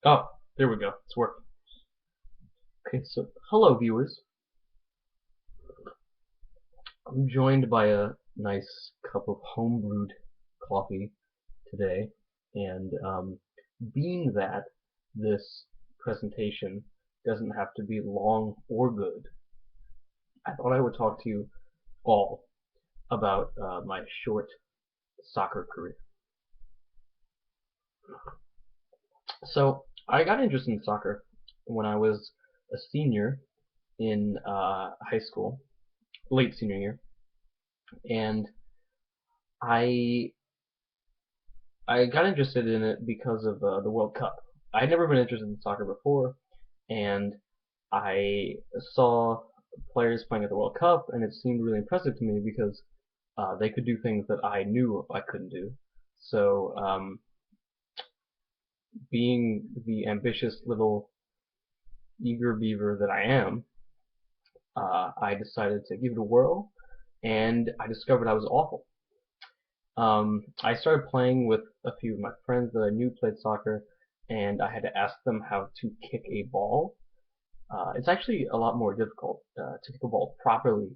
Oh, there we go. It's working. Okay, so hello viewers. I'm joined by a nice cup of homebrewed coffee today, and being that this presentation doesn't have to be long or good, I thought I would talk to you all about my short soccer career. So I got interested in soccer when I was a senior in high school, late senior year, and I I got interested in it because of the World Cup. I'd never been interested in soccer before, and I saw players playing at the World Cup, and it seemed really impressive to me because they could do things that I knew I couldn't do. So, being the ambitious little eager beaver that I am, I decided to give it a whirl, and I discovered I was awful. I started playing with a few of my friends that I knew played soccer, and I had to ask them how to kick a ball. It's actually a lot more difficult to kick a ball properly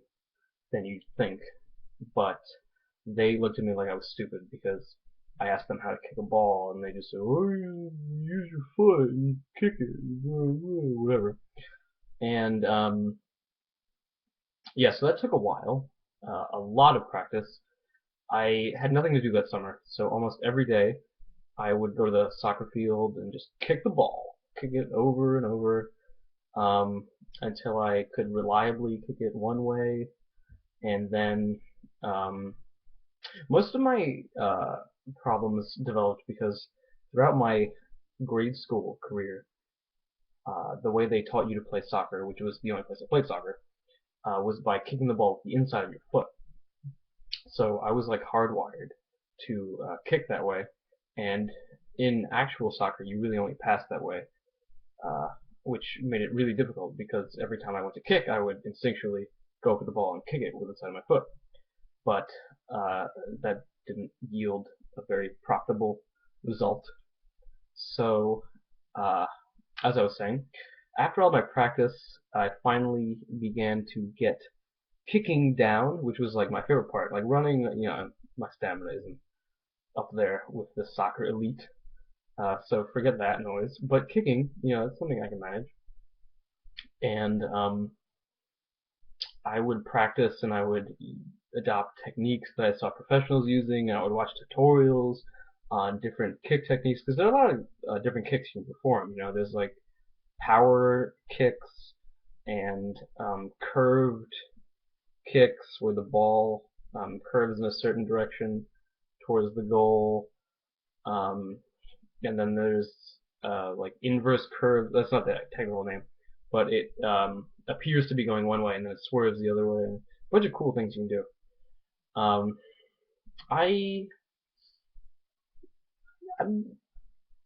than you'd think, but they looked at me like I was stupid because I asked them how to kick a ball, and they just said, "Oh, you use your foot and kick it, whatever." And yeah, so that took a while, a lot of practice. I had nothing to do that summer, so almost every day I would go to the soccer field and just kick the ball, kick it over and over, until I could reliably kick it one way, and then um, most of my problems developed because throughout my grade school career, the way they taught you to play soccer, which was the only place I played soccer, was by kicking the ball with the inside of your foot. So I was like hardwired to kick that way, and in actual soccer, you really only pass that way, uh, which made it really difficult because every time I went to kick, I would instinctually go for the ball and kick it with the side of my foot. But uh, that didn't yield a very profitable result. So, uh, as I was saying, after all my practice, I finally began to get kicking down, which was like my favorite part. Like running, my stamina isn't up there with the soccer elite. So forget that noise. But kicking, it's something I can manage. And I would practice and I would adopt techniques that I saw professionals using. And I would watch tutorials on different kick techniques because there are a lot of different kicks you can perform. There's like power kicks and curved kicks where the ball curves in a certain direction towards the goal. Um, and then there's like inverse curve. That's not the technical name, but it appears to be going one way and then it swerves the other way. And a bunch of cool things you can do. Um, I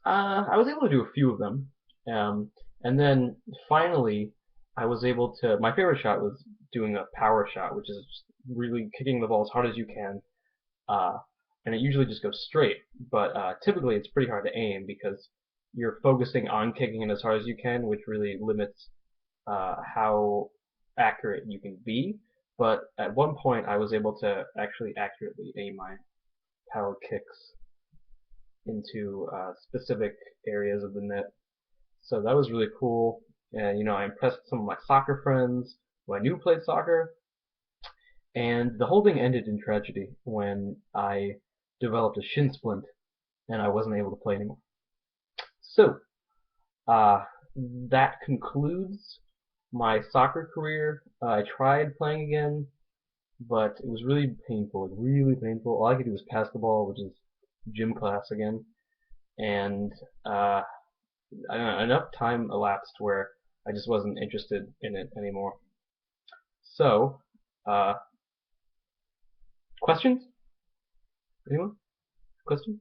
I was able to do a few of them, and then finally I was able to. My favorite shot was doing a power shot, which is just really kicking the ball as hard as you can, uh, and it usually just goes straight. But typically it's pretty hard to aim because you're focusing on kicking it as hard as you can, which really limits how accurate you can be. But at one point I was able to actually accurately aim my power kicks into specific areas of the net. So that was really cool. And I impressed some of my soccer friends who I knew played soccer. And the whole thing ended in tragedy when I developed a shin splint and I wasn't able to play anymore. So uh, that concludes my soccer career. I tried playing again, but it was really painful, like really painful. All I could do was pass the ball, which is gym class again. And uh, I don't know, enough time elapsed where I just wasn't interested in it anymore. So, uh, questions? Anyone? Questions?